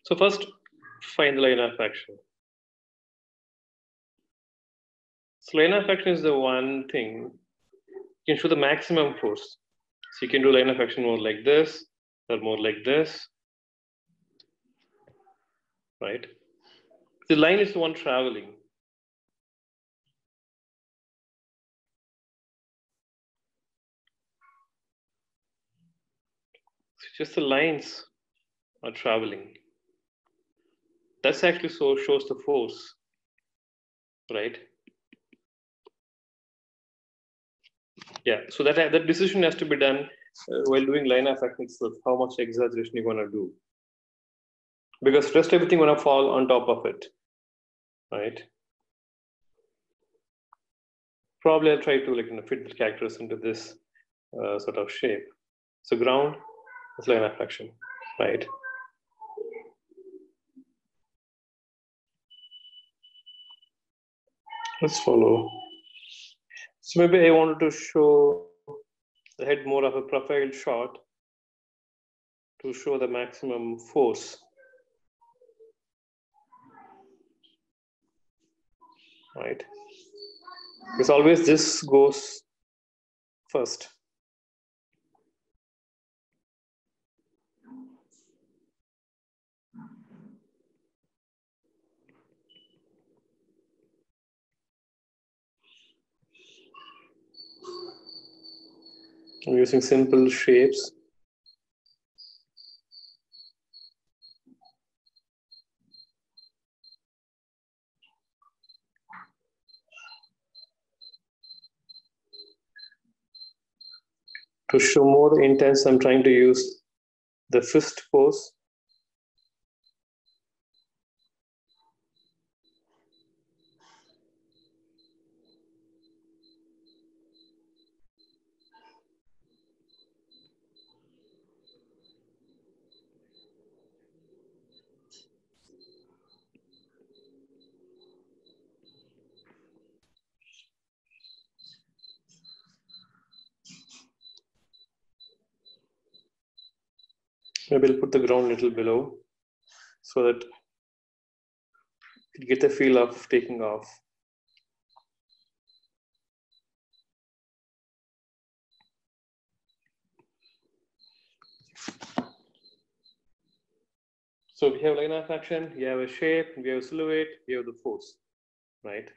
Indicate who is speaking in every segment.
Speaker 1: So first, find the line of action. So line of action is the one thing you can show the maximum force. So you can do line of action more like this or more like this, right? The line is the one traveling. So just the lines are traveling. That's actually shows the force, right? Yeah, so that decision has to be done while doing line of action itself, how much exaggeration you're gonna do. Because rest everything gonna fall on top of it, right? Probably I'll try to fit the characters into this sort of shape. So ground is line of action, right? Let's follow. So maybe I wanted to show the head more of a profile shot to show the maximum force. Right? Because always this goes first. I'm using simple shapes. To show more intense, I'm trying to use the fist pose. Maybe I'll put the ground a little below so that you get the feel of taking off. So we have line of action, we have a shape, we have a silhouette, we have the force, right?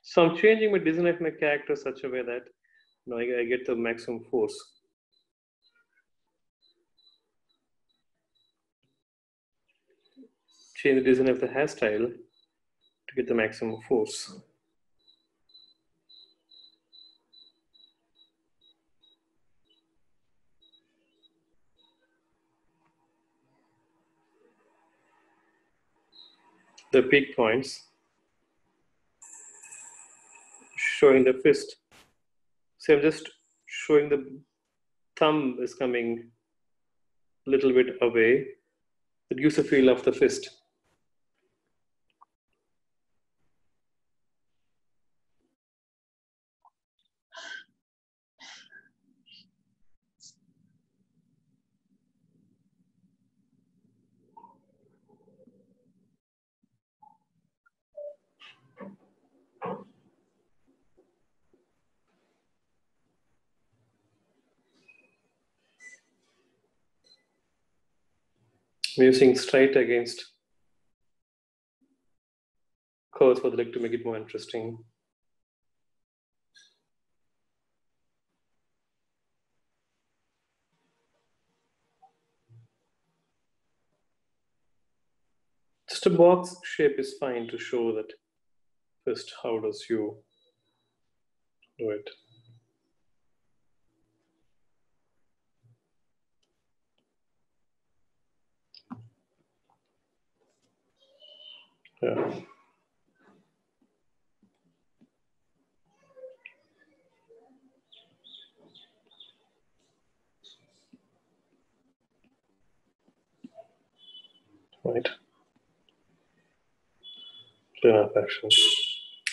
Speaker 1: So I'm changing my design of my character such a way that I get the maximum force. Change the design of the hairstyle to get the maximum force. The peak points showing the fist. So I'm just showing the thumb is coming a little bit away. It gives a feel of the fist. I'm using straight against curves for the leg to make it more interesting. Just a box shape is fine to show that first how does you do it. Yeah. Enough action.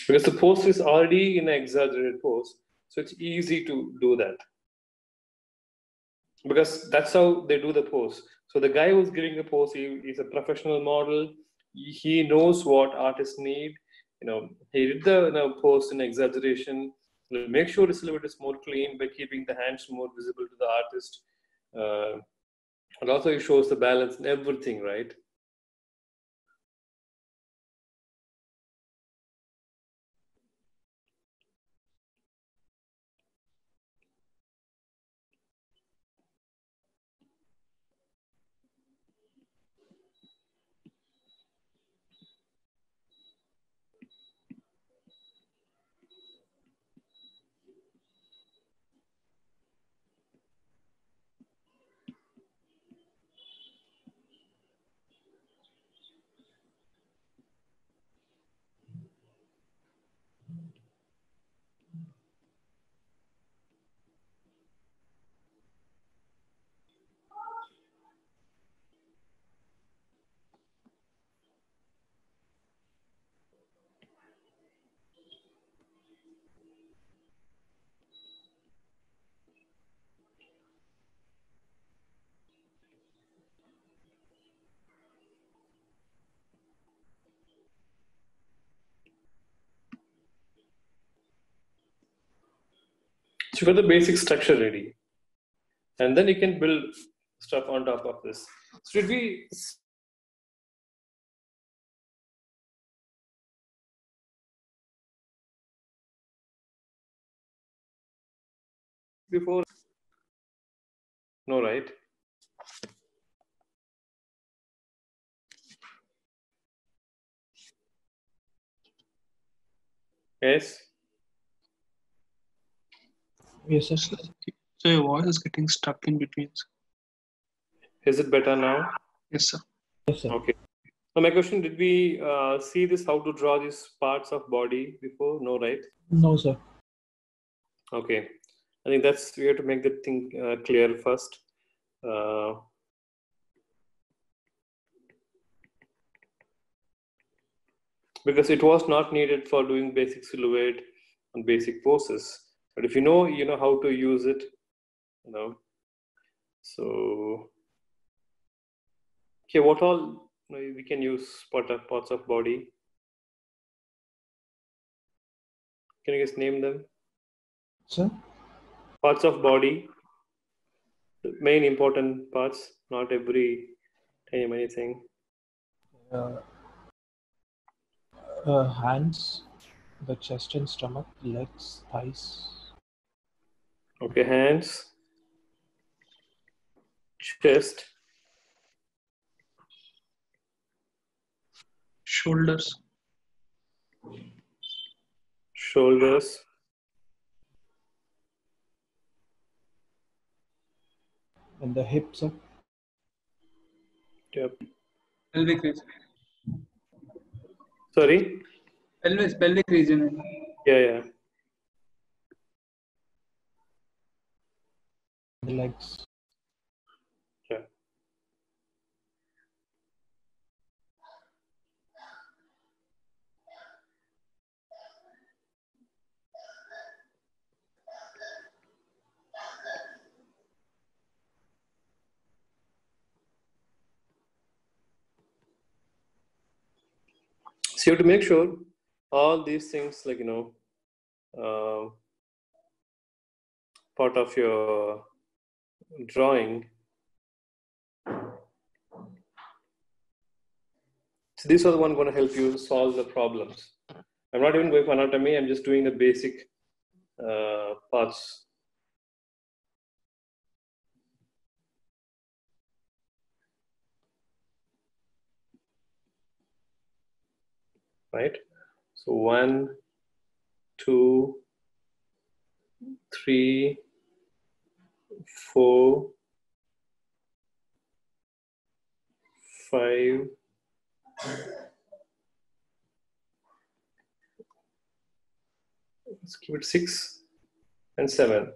Speaker 1: Because the pose is already in an exaggerated pose, so it's easy to do that. Because that's how they do the pose. So the guy who's giving the pose, he's a professional model. He knows what artists need. He did the pose in exaggeration. Make sure the silhouette is more clean by keeping the hands more visible to the artist. And also it shows the balance and everything, right? So you got the basic structure ready. And then you can build stuff on top of this. So did we before? No, right? Yes.
Speaker 2: Yes, sir.
Speaker 3: So your voice is getting stuck in between.
Speaker 1: Is it better now?
Speaker 3: Yes, sir.
Speaker 2: Yes, sir.
Speaker 1: Okay. So my question, did we see this, how to draw these parts of body before? No, right?
Speaker 2: No, sir.
Speaker 1: Okay. I think that's, we have to make that thing clear first. Because it was not needed for doing basic silhouette and basic poses. But if you know how to use it, So, okay, what all we can use parts of body? Can you guys name them?
Speaker 2: Sir?
Speaker 1: Parts of body, the main important parts, not every time anything.
Speaker 2: Hands, the chest and stomach, legs, thighs.
Speaker 1: Okay, hands, chest,
Speaker 3: Shoulders,
Speaker 1: shoulders,
Speaker 2: And the hips, sir.
Speaker 1: yep.
Speaker 3: pelvic region.
Speaker 1: Sorry?
Speaker 3: Pelvic region.
Speaker 1: Yeah.
Speaker 2: The legs.
Speaker 1: Yeah. So you have to make sure all these things, part of your drawing. So these are the one going to help you solve the problems. I'm not even going for anatomy. I'm just doing the basic parts. Right? So 1, 2, 3, 4, 5, 6 and 7.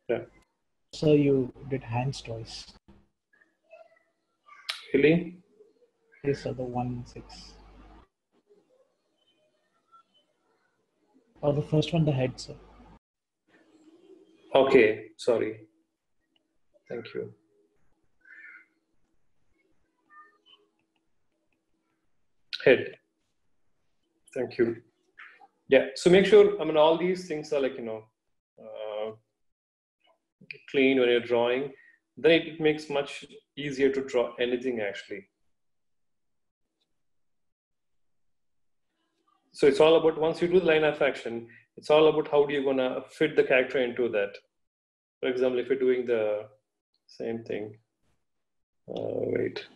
Speaker 1: Yeah.
Speaker 2: Sir, you did hands twice.
Speaker 1: Really?
Speaker 2: Yes, sir, the 1 6. Or the first one, the head, sir.
Speaker 1: Okay, sorry. Thank you. Head. Thank you. Yeah. So make sure, I mean, all these things are like, clean when you're drawing. Then it makes much easier to draw anything actually. So it's all about, once you do the line of action, it's all about how do you gonna fit the character into that. For example, if you're doing the same thing, wait.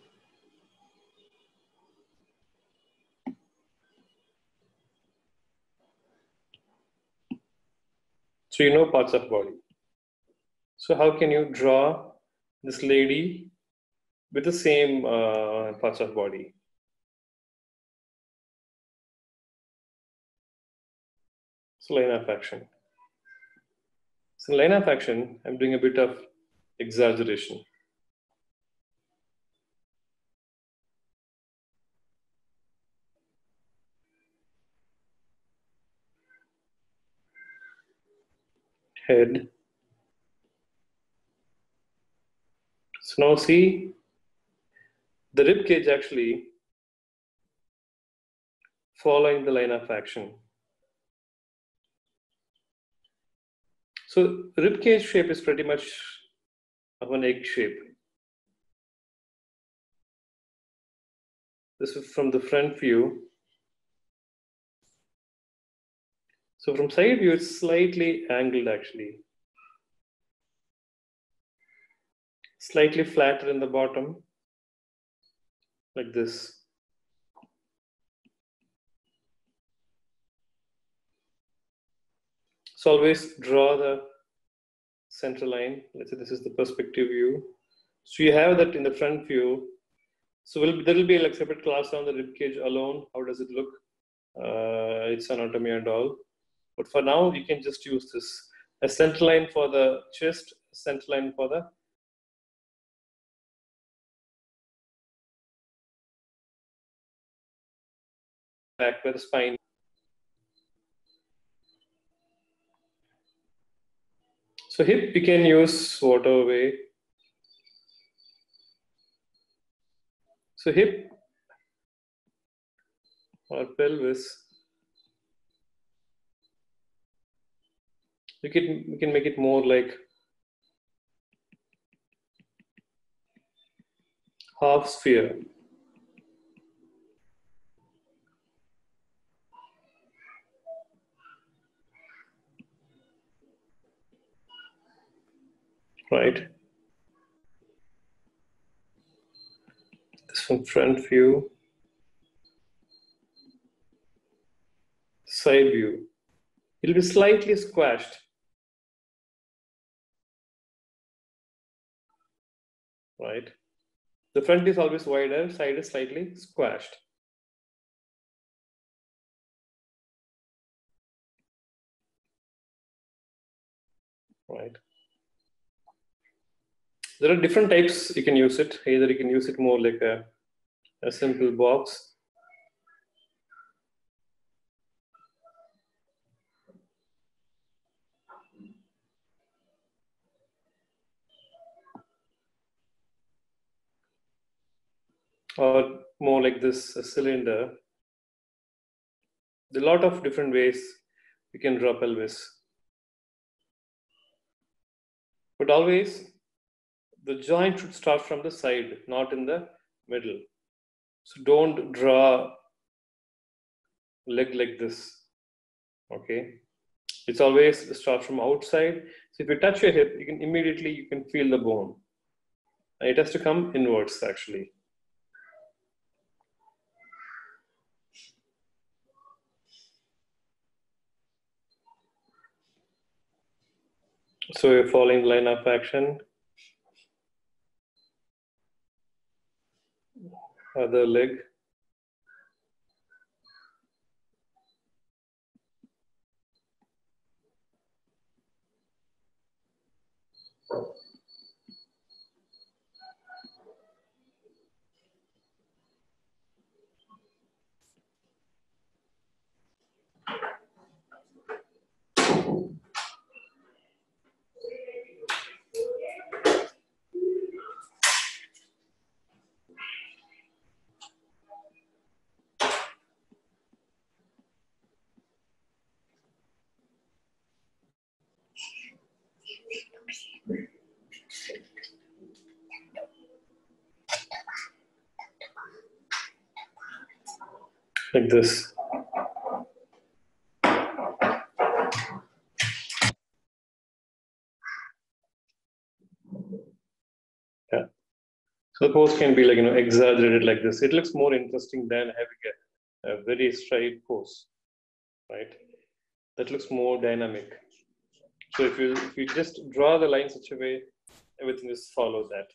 Speaker 1: So you know parts of body. So how can you draw this lady with the same parts of body? So line of action. So line of action, I'm doing a bit of exaggeration. Head. So now see, the rib cage actually following the line of action. So rib cage shape is pretty much of an egg shape. This is from the front view. So from side view, it's slightly angled actually. Slightly flatter in the bottom, like this. So always draw the center line. Let's say this is the perspective view. So you have that in the front view. So there will be like separate class on the rib cage alone. How does it look? Its anatomy and all. But for now, you can just use this. A center line for the chest, center line for the back, where the spine. So hip, you can use whatever way. So hip or pelvis, you can make it more like half sphere. Right? This from front view, side view. It'll be slightly squashed. Right? The front is always wider, side is slightly squashed. Right? There are different types you can use it. Either you can use it more like a simple box. Or more like this, a cylinder. There are a lot of different ways you can draw pelvis. But always, the joint should start from the side, not in the middle. So don't draw leg like this, okay? It's always start from outside. So if you touch your hip, you can feel the bone. And it has to come inwards actually. So you're following the line of action. Other leg. like this. Yeah. So the pose can be like, exaggerated like this. It looks more interesting than having a very straight pose, right? That looks more dynamic. So if you just draw the line such a way, everything just follows that.